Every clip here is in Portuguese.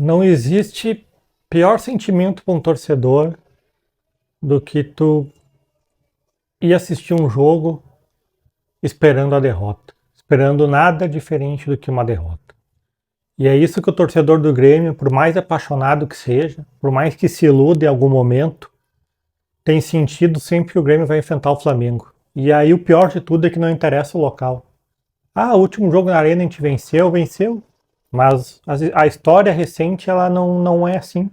Não existe pior sentimento para um torcedor do que tu ir assistir um jogo esperando a derrota, esperando nada diferente do que uma derrota. E é isso que o torcedor do Grêmio, por mais apaixonado que seja, por mais que se ilude em algum momento, tem sentido sempre que o Grêmio vai enfrentar o Flamengo. E aí o pior de tudo é que não interessa o local. O último jogo na Arena a gente venceu. Mas a história recente ela não é assim.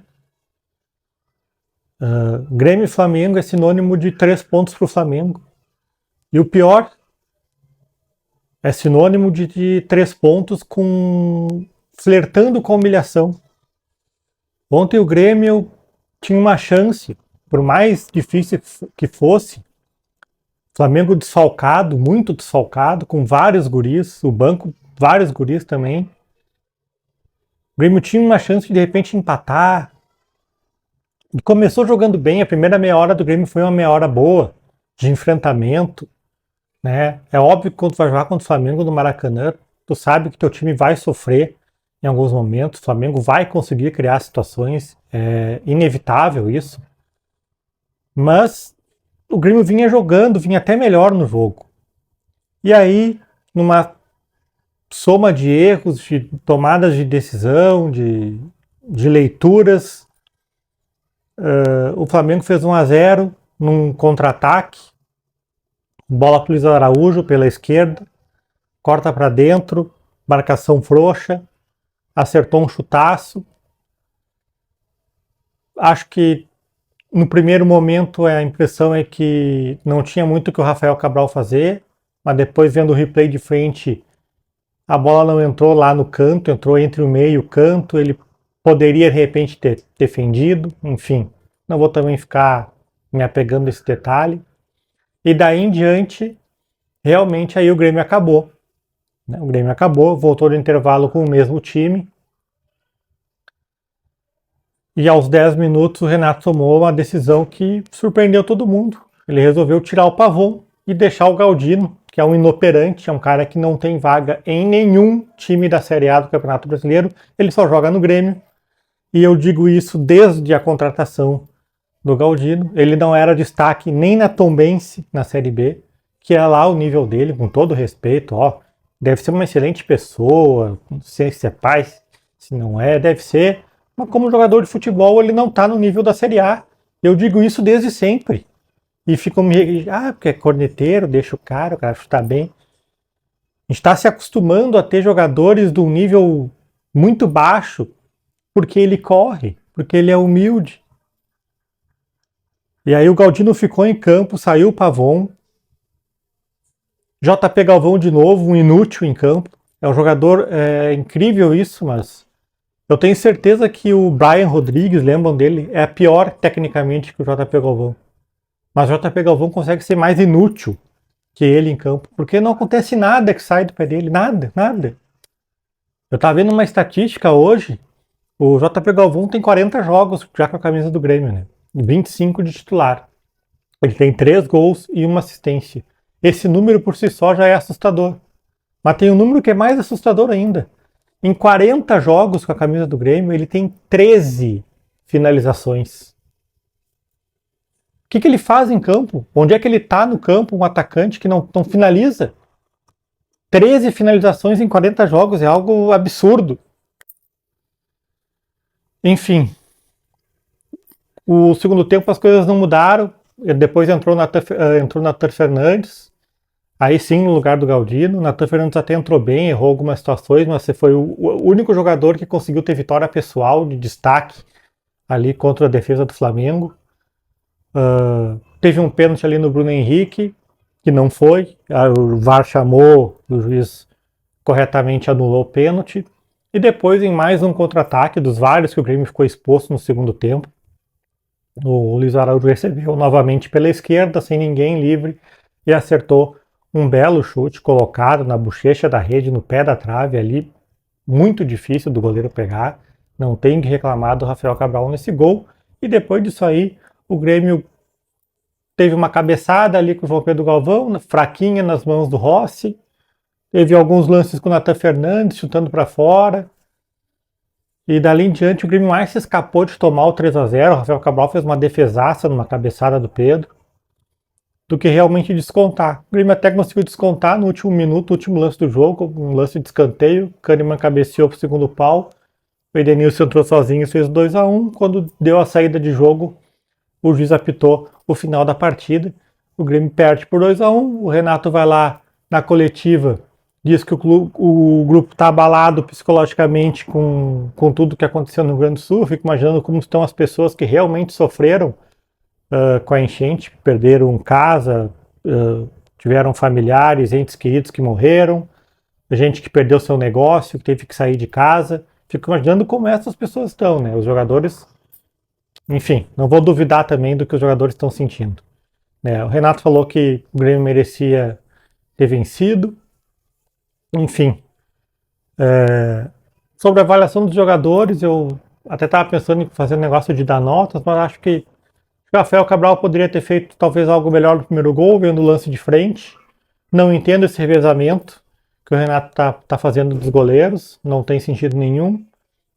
Grêmio e Flamengo é sinônimo de 3 pontos para o Flamengo. E o pior, é sinônimo de 3 pontos flertando com a humilhação. Ontem o Grêmio tinha uma chance, por mais difícil que fosse. Flamengo desfalcado, muito desfalcado, com vários guris, o banco, vários guris também. O Grêmio tinha uma chance de repente empatar. Começou jogando bem, a primeira meia hora do Grêmio foi uma meia hora boa, de enfrentamento, né? É óbvio que quando tu vai jogar contra o Flamengo no Maracanã, tu sabe que teu time vai sofrer em alguns momentos, o Flamengo vai conseguir criar situações, é inevitável isso. Mas o Grêmio vinha jogando, vinha até melhor no jogo. E aí, numa soma de erros, de tomadas de decisão, de leituras, o Flamengo fez 1-0 num contra-ataque, bola para o Luiz Araújo pela esquerda, corta para dentro, marcação frouxa, acertou um chutaço. Acho que no primeiro momento a impressão é que não tinha muito o que o Rafael Cabral fazer, mas depois vendo o replay de frente, a bola não entrou lá no canto, entrou entre o meio e o canto, ele poderia de repente ter defendido, enfim, não vou também ficar me apegando a esse detalhe. E daí em diante, realmente aí o Grêmio acabou. O Grêmio acabou, voltou do intervalo com o mesmo time. E aos 10 minutos o Renato tomou uma decisão que surpreendeu todo mundo. Ele resolveu tirar o Pavon e deixar o Galdino, que é um inoperante, é um cara que não tem vaga em nenhum time da Série A do Campeonato Brasileiro, ele só joga no Grêmio. E eu digo isso desde a contratação do Galdino. Ele não era destaque nem na Tombense, na Série B, que é lá o nível dele, com todo respeito, deve ser uma excelente pessoa, não sei se é pai, se não é, deve ser, mas como jogador de futebol ele não está no nível da Série A. Eu digo isso desde sempre. E ficam porque é corneteiro, deixa o cara chutar bem. A gente está se acostumando a ter jogadores de um nível muito baixo, porque ele corre, porque ele é humilde. E aí o Galdino ficou em campo, saiu o Pavon. JP Galvão de novo, um inútil em campo. É um jogador incrível isso, mas eu tenho certeza que o Brian Rodrigues, lembram dele, é pior tecnicamente que o JP Galvão. Mas o JP Galvão consegue ser mais inútil que ele em campo, porque não acontece nada que sai do pé dele, nada. Eu tava vendo uma estatística hoje, o JP Galvão tem 40 jogos já com a camisa do Grêmio, né? 25 de titular. Ele tem 3 gols e 1 assistência. Esse número por si só já é assustador. Mas tem um número que é mais assustador ainda. Em 40 jogos com a camisa do Grêmio, ele tem 13 finalizações. O que ele faz em campo? Onde é que ele está no campo, um atacante que não finaliza? 13 finalizações em 40 jogos é algo absurdo. Enfim, o segundo tempo as coisas não mudaram. Depois entrou o Natan Fernandes, aí sim no lugar do Galdino. O Natan Fernandes até entrou bem, errou algumas situações, mas foi o único jogador que conseguiu ter vitória pessoal de destaque ali contra a defesa do Flamengo. Teve um pênalti ali no Bruno Henrique, que não foi. O VAR chamou, o juiz corretamente anulou o pênalti. E depois, em mais um contra-ataque dos vários que o Grêmio ficou exposto no segundo tempo, o Luiz Araújo recebeu novamente pela esquerda, sem ninguém, livre, e acertou um belo chute colocado na bochecha da rede, no pé da trave ali, muito difícil do goleiro pegar. Não tem que reclamar do Rafael Cabral nesse gol. E depois disso aí, o Grêmio teve uma cabeçada ali com o João Pedro Galvão, fraquinha nas mãos do Rossi. Teve alguns lances com o Natan Fernandes chutando para fora. E dali em diante o Grêmio mais se escapou de tomar o 3-0. O Rafael Cabral fez uma defesaça numa cabeçada do Pedro, do que realmente descontar. O Grêmio até conseguiu descontar no último minuto, no último lance do jogo, um lance de escanteio. Kahneman cabeceou pro segundo pau. O Edenilson entrou sozinho e fez 2-1. Quando deu a saída de jogo, o juiz apitou o final da partida. O Grêmio perde por 2-1. O Renato vai lá na coletiva, diz que o grupo está abalado psicologicamente com tudo que aconteceu no Rio Grande do Sul. Eu fico imaginando como estão as pessoas que realmente sofreram com a enchente, perderam casa, tiveram familiares, entes queridos que morreram, gente que perdeu seu negócio, que teve que sair de casa. Fico imaginando como essas pessoas estão, né? Os jogadores, enfim, não vou duvidar também do que os jogadores estão sentindo. Né? O Renato falou que o Grêmio merecia ter vencido. Enfim, sobre a avaliação dos jogadores, eu até estava pensando em fazer um negócio de dar notas, mas acho que o Rafael Cabral poderia ter feito talvez algo melhor no primeiro gol, vendo o lance de frente. Não entendo esse revezamento que o Renato tá fazendo dos goleiros, não tem sentido nenhum.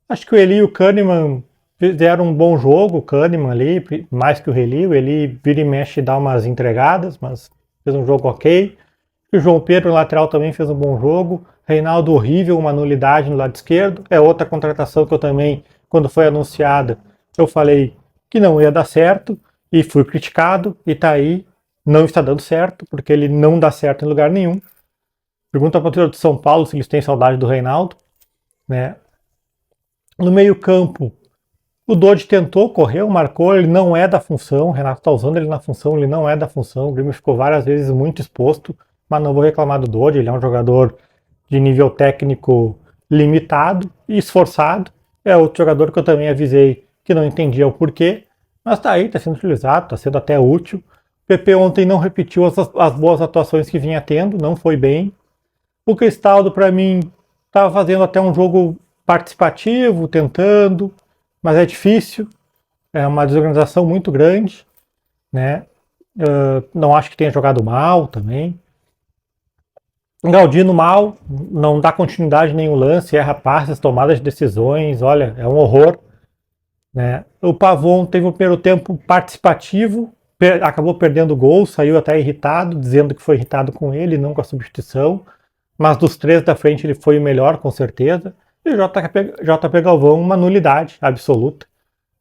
Acho que o Eli e o Kahneman fizeram um bom jogo, o Kahneman ali, mais que o Eli. O Eli vira e mexe e dá umas entregadas, mas fez um jogo ok. E o João Pedro, lateral, também fez um bom jogo. Reinaldo horrível, uma nulidade no lado esquerdo. É outra contratação que eu também, quando foi anunciada, eu falei que não ia dar certo e fui criticado e tá aí, não está dando certo, porque ele não dá certo em lugar nenhum. Pergunta para o torcedor de São Paulo se eles têm saudade do Reinaldo, né? No meio-campo, o Dodge tentou, correu, marcou, ele não é da função. O Renato está usando ele na função, ele não é da função. O Grêmio ficou várias vezes muito exposto, mas não vou reclamar do Dodge, ele é um jogador de nível técnico limitado e esforçado. É outro jogador que eu também avisei que não entendia o porquê, mas tá aí, tá sendo utilizado, tá sendo até útil. O PP ontem não repetiu as boas atuações que vinha tendo, não foi bem. O Cristaldo, para mim, estava fazendo até um jogo participativo, tentando, mas é difícil, é uma desorganização muito grande, né? Não acho que tenha jogado mal também. Galdino mal, não dá continuidade em nenhum lance, erra passes, tomadas de decisões, olha, é um horror. Né? O Pavon teve um primeiro tempo participativo, acabou perdendo o gol, saiu até irritado, dizendo que foi irritado com ele, não com a substituição. Mas dos três da frente ele foi o melhor, com certeza. E o JP Galvão, uma nulidade absoluta.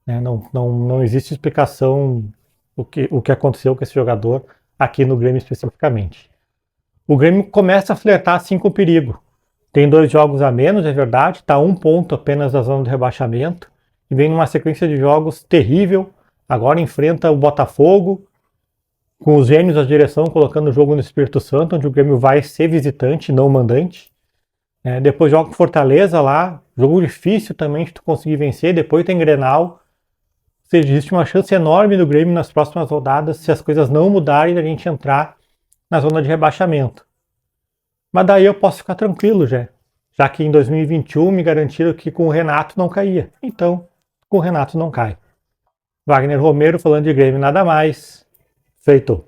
Né? Não existe explicação o que aconteceu com esse jogador aqui no Grêmio especificamente. O Grêmio começa a flertar assim com o perigo. Tem 2 jogos a menos, é verdade, está 1 ponto apenas da zona de rebaixamento. E vem numa sequência de jogos terrível. Agora enfrenta o Botafogo, com os gênios da direção colocando o jogo no Espírito Santo, onde o Grêmio vai ser visitante, não mandante. Depois joga com Fortaleza lá, jogo difícil também de tu conseguir vencer. Depois tem Grenal. Ou seja, existe uma chance enorme do Grêmio nas próximas rodadas, se as coisas não mudarem, da gente entrar na zona de rebaixamento. Mas daí eu posso ficar tranquilo já que em 2021 me garantiram que com o Renato não caía. Então, com o Renato não cai. Wagner Romero falando de Grêmio, nada mais. Feito.